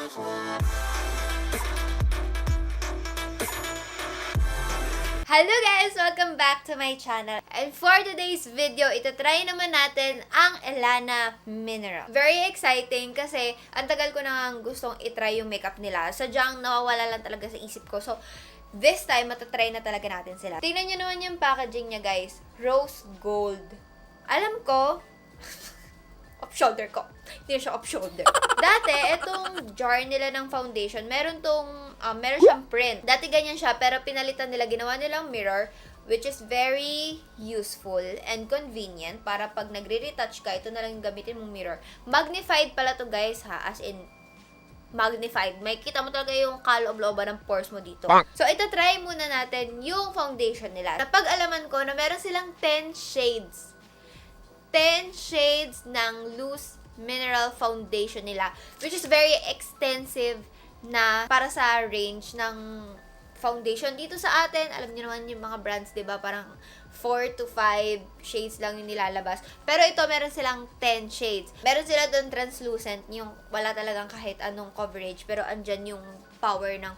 Hello guys! Welcome back to my channel. And for today's video, itatry naman natin ang Elana Mineral. Very exciting kasi ang tagal ko nang gustong itry yung makeup nila. Sadyang nawawala lang talaga sa isip ko. So, this time, matatry na talaga natin sila. Tingnan nyo naman yung packaging niya guys. Rose gold. Alam ko, off-shoulder ko. Hindi siya off-shoulder. Dati, itong jar nila ng foundation, meron siyang print. Dati ganyan siya, pero pinalitan nila, ginawa nilang mirror, which is very useful and convenient para pag nagre-retouch ka, ito na lang yung gamitin mong mirror. Magnified pala to guys ha, as in, magnified. May kita mo talaga yung kaloob-looban ng pores mo dito. So, ito try muna natin yung foundation nila. Napag-alaman ko na meron silang 10 shades. 10 shades ng loose mineral foundation nila, which is very extensive na para sa range ng foundation. Dito sa atin, alam niyo naman yung mga brands, diba? Parang 4 to 5 shades lang yung nilalabas. Pero ito, meron silang 10 shades. Meron sila doon translucent, yung wala talagang kahit anong coverage, pero andyan yung power ng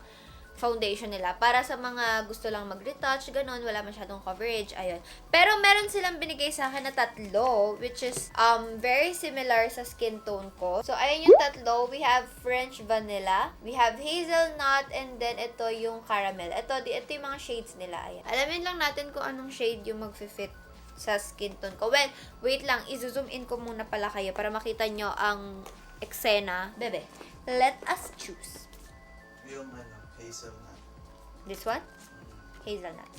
foundation nila. Para sa mga gusto lang mag-retouch, ganun, wala masyadong coverage, ayun. Pero meron silang binigay sa akin na tatlo, which is very similar sa skin tone ko. So, ayun yung tatlo. We have French Vanilla, we have Hazelnut, and then ito yung Caramel. Ito yung mga shades nila, ayan. Alamin lang natin kung anong shade yung mag-fit sa skin tone ko. Well, wait lang, i-zoom in ko muna pala kayo para makita nyo ang eksena. Bebe, let us choose. Yung hazelnut. This one? Hazelnut.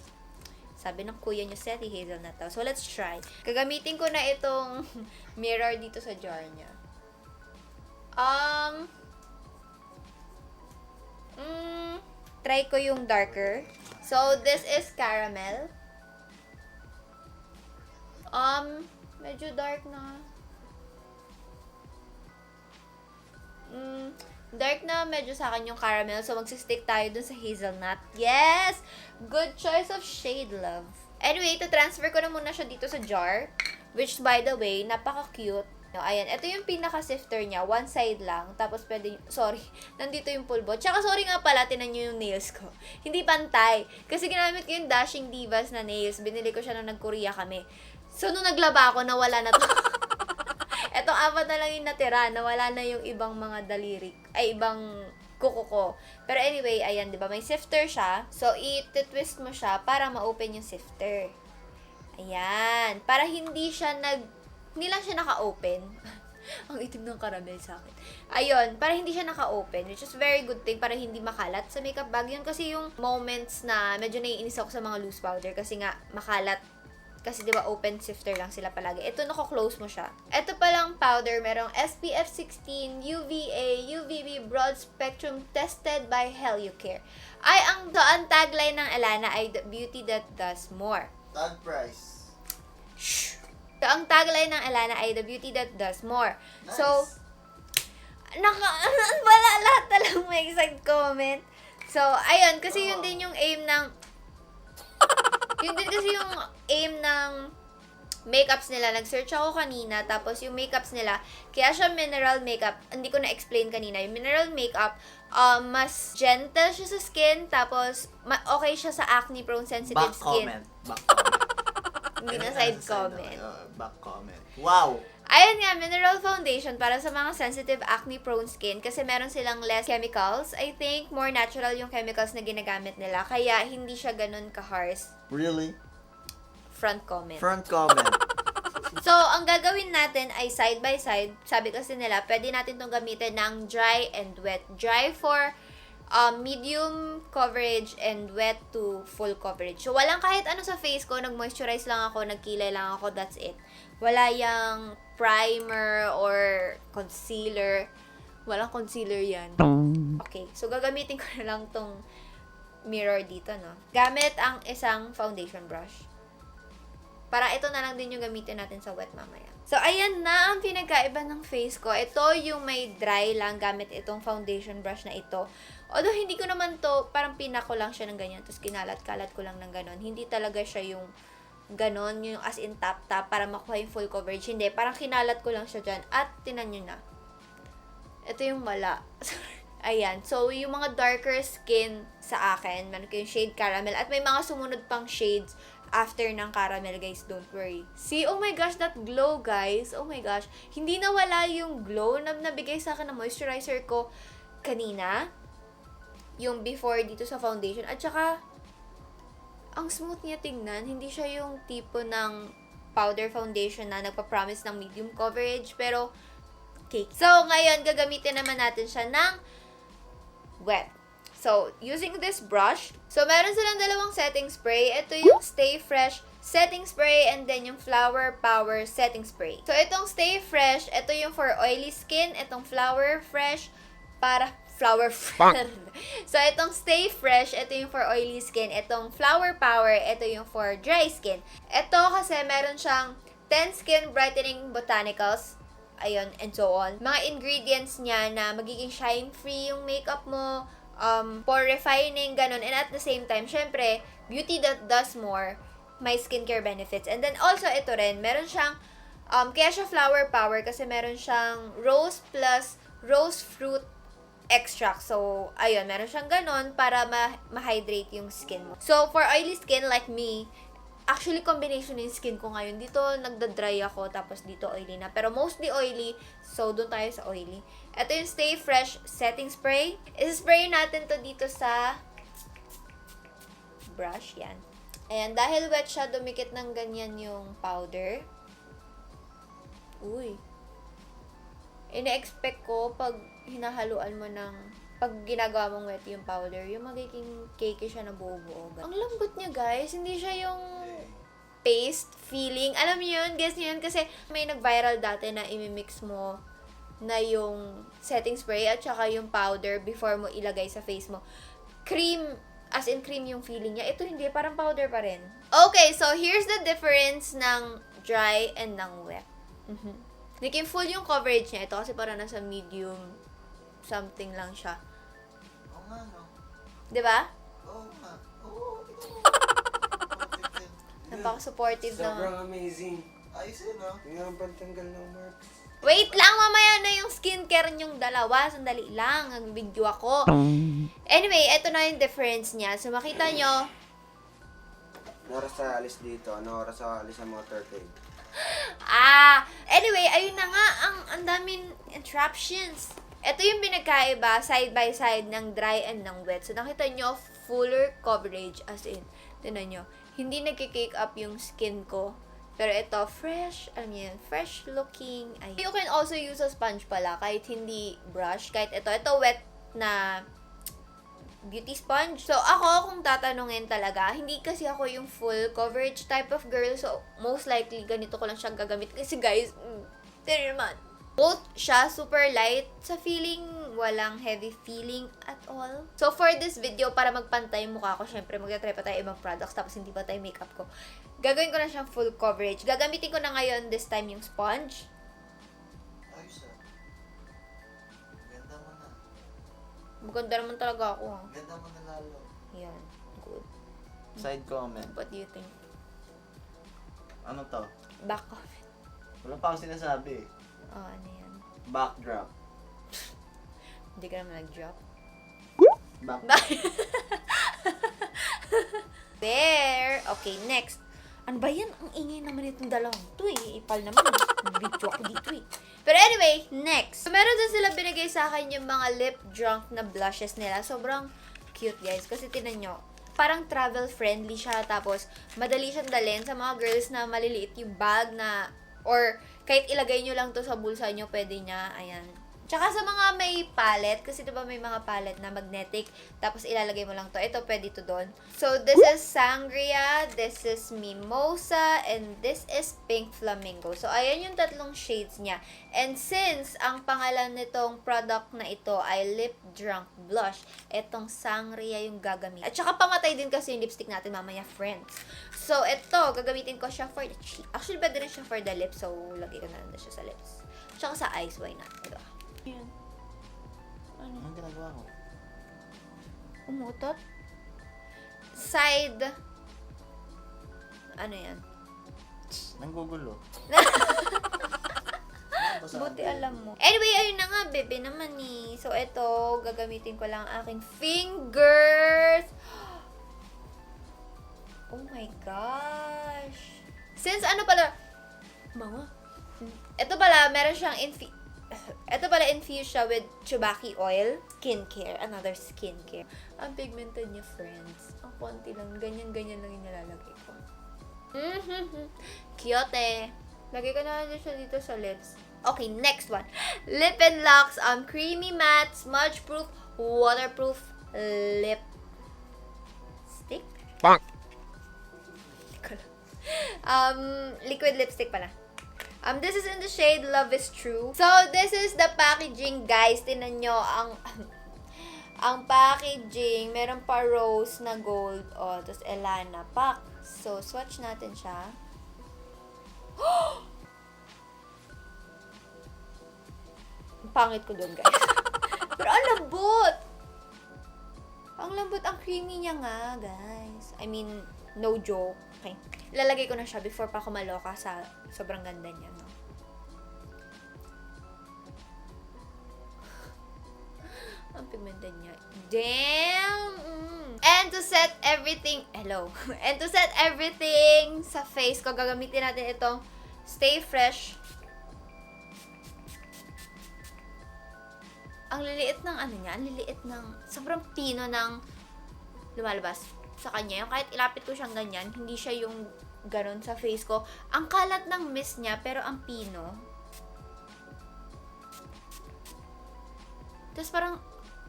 Sabi ng kuya niyo, Seti, hazelnut daw. So, let's try. Gagamitin ko na itong mirror dito sa jar niya. Try ko yung darker. So, this is caramel. Medyo dark na. Dark na medyo sa akin yung caramel. So, magsistick tayo dun sa hazelnut. Yes! Good choice of shade, love. Anyway, transfer ko na muna siya dito sa jar. Which, by the way, napaka-cute. No, ayan, ito yung pinaka-sifter niya. One side lang. Tapos, pwede, sorry, nandito yung pulbo. Tsaka, sorry nga pala, tinan nyo yung nails ko. Hindi pantay. Kasi ginamit ko yung Dashing Divas na nails. Binili ko siya nung nag-Korea kami. So, nung naglaba ako, nawala na to. Etong apat na lang yung natira, nawala na yung ibang mga dalirik, ay ibang kuko ko. Pero anyway, ayan, di ba, may sifter siya. So, i-twist mo siya para ma-open yung sifter. Ayan. Para hindi lang siya naka-open. Ang itim ng caramel sa akin. Ayun, para hindi siya naka-open, which is very good thing para hindi makalat sa makeup bag. Yun kasi yung moments na medyo naiinis ako sa mga loose powder kasi nga makalat. Kasi diba open sifter lang sila palagi. Ito, nako-close mo siya. Ito palang powder, merong SPF 16, UVA, UVB, Broad Spectrum, tested by Helucare. Ang tagline ng Elana ay the beauty that does more. Tag price. Shh! Ang tagline ng Elana ay the beauty that does more. Nice. So, wala lahat talang may exact comment. So, ayun, kasi yun din yung aim ng yun din kasi yung aim ng makeups nila. Nag-search ako kanina, tapos yung makeups nila, kaya siya mineral makeup. Hindi ko na-explain kanina. Yung mineral makeup, mas gentle siya sa skin, tapos okay siya sa acne-prone sensitive skin. Back comment. Hindi na side comment. Back comment. Wow! Ayun nga, mineral foundation para sa mga sensitive acne-prone skin kasi meron silang less chemicals. I think more natural yung chemicals na ginagamit nila. Kaya hindi siya ganun ka-harsh. Really? Front comment. Front comment. So, ang gagawin natin ay side by side. Sabi kasi nila, pwede natin itong gamitin ng dry and wet. Dry for medium coverage and wet to full coverage. So, walang kahit ano sa face ko. Nag-moisturize lang ako, nagkilay lang ako, that's it. Wala yung primer or concealer. Walang concealer yan. Okay, so gagamitin ko na lang tong mirror dito, no? Gamit ang isang foundation brush. Para ito na lang din yung gamitin natin sa wet mamaya. So, ayan na ang pinagkaiba ng face ko. Ito yung may dry lang gamit itong foundation brush na ito. Although, hindi ko naman to, parang pinako lang siya ng ganyan. Tapos, kinalat-kalat ko lang ng ganon. Hindi talaga siya yung ganon, yung as in tap-tap para makuha yung full coverage. Hindi, parang kinalat ko lang siya dyan. At, tinan nyo na. Ito yung mala. Ayan. So, yung mga darker skin sa akin, meron ko yung shade caramel. At may mga sumunod pang shades after ng caramel, guys. Don't worry. See, oh my gosh, that glow, guys. Oh my gosh. Hindi nawala yung glow na nabigay sa akin ng moisturizer ko kanina. Yung before dito sa foundation. At saka, ang smooth niya tingnan. Hindi siya yung tipo ng powder foundation na nagpa-promise ng medium coverage. Pero, cake. So, ngayon, gagamitin naman natin siya ng wet. So, using this brush. So, meron silang dalawang setting spray. Ito yung Stay Fresh setting spray and then yung Flower Power setting spray. So, itong Stay Fresh, ito yung for oily skin. Itong Flower Fresh, para So, itong Stay Fresh, ito yung for oily skin. Itong Flower Power, ito yung for dry skin. Ito kasi meron siyang 10 Skin Brightening Botanicals. Ayun, and so on. Mga ingredients niya na magiging shine-free yung makeup mo, pore refining, ganun. And at the same time, syempre, beauty that does more, may skincare benefits. And then also, ito rin, meron siyang, kaya siya Flower Power kasi meron siyang rose plus rose fruit extract. So, ayun, meron siyang ganon para ma-hydrate yung skin mo. So, for oily skin like me, actually, combination yung skin ko ngayon. Dito, nagda-dry ako, tapos dito oily na. Pero mostly oily, so doon tayo sa oily. Ito yung Stay Fresh Setting Spray. Is-spray natin to dito sa brush, yan. Ayan, dahil wet siya, dumikit ng ganyan yung powder. Uy. Ina-expect ko, pag hinahaluan mo ng, pag ginagawa mong wet yung powder, yung magiging cakey siya na buo-buo. Ang lambot niya, guys. Hindi siya yung paste feeling. Alam niyo yun? Guess niyo yun? Kasi may nag-viral dati na imimix mo na yung setting spray at saka yung powder before mo ilagay sa face mo. Cream, as in cream yung feeling niya. Ito hindi, parang powder pa rin. Okay, so here's the difference ng dry and ng wet. Naging full yung coverage niya. Ito kasi parang nasa medium something lang siya. Oo nga, no? Diba? Oo nga. Oo. Napaka-supportive naman. Sobrang amazing. Ayos yun, no? Tingnan ba tanggal ng mark? Wait lang, mamaya na yung skincare niyong dalawa. Sandali lang, nag-video ako. Anyway, ito na yung difference niya. So, makita nyo. Ano oras sa alis dito? Ano oras sa alis ng mga turtle? Anyway, ayun na nga, ang daming interruptions. Ito yung pinagkaiba, side by side, ng dry and ng wet. So, nakita nyo, fuller coverage, as in, tinan nyo, hindi nagki-cake up yung skin ko. Pero ito, fresh, alam niyo yun, fresh looking. Ay. You can also use a sponge pala, kahit hindi brush, kahit ito wet na beauty sponge. So, ako, kung tatanungin talaga, hindi kasi ako yung full coverage type of girl. So, most likely, ganito ko lang siyang gagamit. Kasi guys, tira naman. Both siya super light sa feeling, walang heavy feeling at all. So, for this video, para magpantay yung mukha ko, syempre, magta-try pa tayo ibang products, tapos hindi pa tayo makeup ko. Gagawin ko na siyang full coverage. Gagamitin ko na ngayon, this time, yung sponge. Ayos, ah. Ganda mo na. Maganda naman talaga ako, ha. Ganda mo na lalo. Yan. Good. Side comment. What do you think? Ano to? Back comment. Wala pa akong sinasabi. Oh, ano yan? Backdrop. Hindi ka naman nag-drop. Back. There! Okay, next. Ano ba yan? Ang ingay naman itong dalawang to eh. Ipal naman. Video ako dito eh. Pero anyway, next. So, meron din sila binigay sa akin yung mga lip drunk na blushes nila. Sobrang cute, guys. Kasi tinan nyo, parang travel friendly siya. Tapos, madali siyang dalhin sa mga girls na maliliit yung bag na, or kahit ilagay nyo lang to sa bulsa nyo, pwede niya. Ayan. Tsaka sa mga may palette, kasi diba may mga palette na magnetic, tapos ilalagay mo lang to. Ito, pwede to doon. So, this is Sangria, this is Mimosa, and this is Pink Flamingo. So, ayan yung tatlong shades niya. And since ang pangalan nitong product na ito ay Lip Drunk Blush, etong Sangria yung gagamit. At saka pamatay din kasi yung lipstick natin mamaya, friends. So, ito, gagamitin ko siya for the cheek. Actually, pwede rin siya for the lips, so lagay ko na lang siya sa lips. Tsaka sa eyes, why not? Diba? Yan. Ano? Anong ginagawa ko? Umutot? Side. Ano yan? Nanggugulo. ko sa Buti akin. alam mo. Anyway, ayun na nga, bebe naman eh. So, ito, gagamitin ko lang ang aking fingers. Oh my gosh. Since ano pala, ito pala, meron siyang infused siya with chubaki oil. Skincare. Another skincare. Ang pigmented niya, friends. Ang konti lang. Ganyan-ganyan lang yung nilalagay ko. Cute. Lagay ko na siya dito sa lips. Okay, next one. Lip and Locks creamy matte, smudge proof, waterproof lip stick. Bonk. Liquid lipstick pala. This is in the shade Love is True. So, this is the packaging, guys. Tingnan nyo, ang packaging, meron pa rose na gold. Oh, tapos Elana pack. So, swatch natin siya. Ang pangit ko dun, guys. Pero ang lambot! Ang lambot, ang creamy niya nga, guys. I mean, no joke. Okay. Ilalagay ko na siya before pa ako maloka sa sobrang ganda niya, no? Ang pigmented niya. Damn! And to set everything, And to set everything sa face ko, gagamitin natin itong Stay Fresh. Ang liliit ng ang liliit ng, sobrang pino ng lumalabas sa kanya. Yung kahit ilapit ko siyang ganyan, hindi siya yung ganon sa face ko. Ang kalat ng mist niya, pero ang pino. Tapos parang,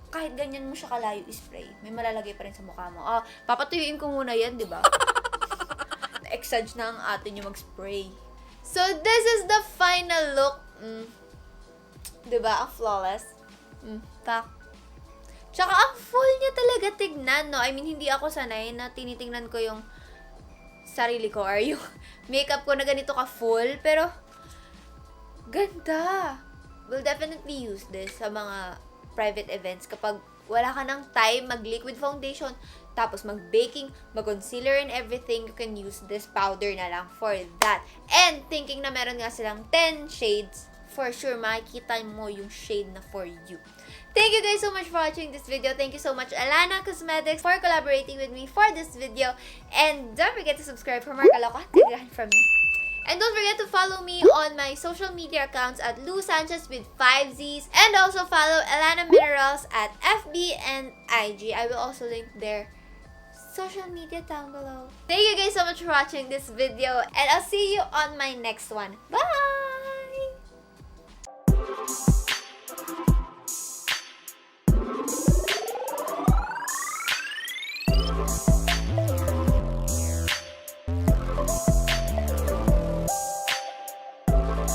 kahit ganyan mo siya kalayo i-spray, may malalagay pa rin sa mukha mo. Papatuyuin ko muna yan, di ba? Na-exage na ang atin yung mag-spray. So, this is the final look. Di ba? Ang flawless. Tak. Tsaka, ang full niya talaga tignan, no? I mean, hindi ako sanay na tinitingnan ko yung sarili ko or yung makeup ko na ganito ka-full. Pero, ganda. We'll definitely use this sa mga private events kapag wala ka ng time mag-liquid foundation, tapos mag-baking, mag-concealer and everything, you can use this powder na lang for that. And thinking na meron nga silang 10 shades, for sure makikita mo yung shade na for you. Thank you guys so much for watching this video. Thank you so much, Alana Cosmetics, for collaborating with me for this video. And don't forget to subscribe for more kalokohan from me. And don't forget to follow me on my social media accounts at lousanchezzzz with 5 Z's. And also follow Alana Minerals at FB and IG. I will also link their social media down below. Thank you guys so much for watching this video. And I'll see you on my next one. Bye!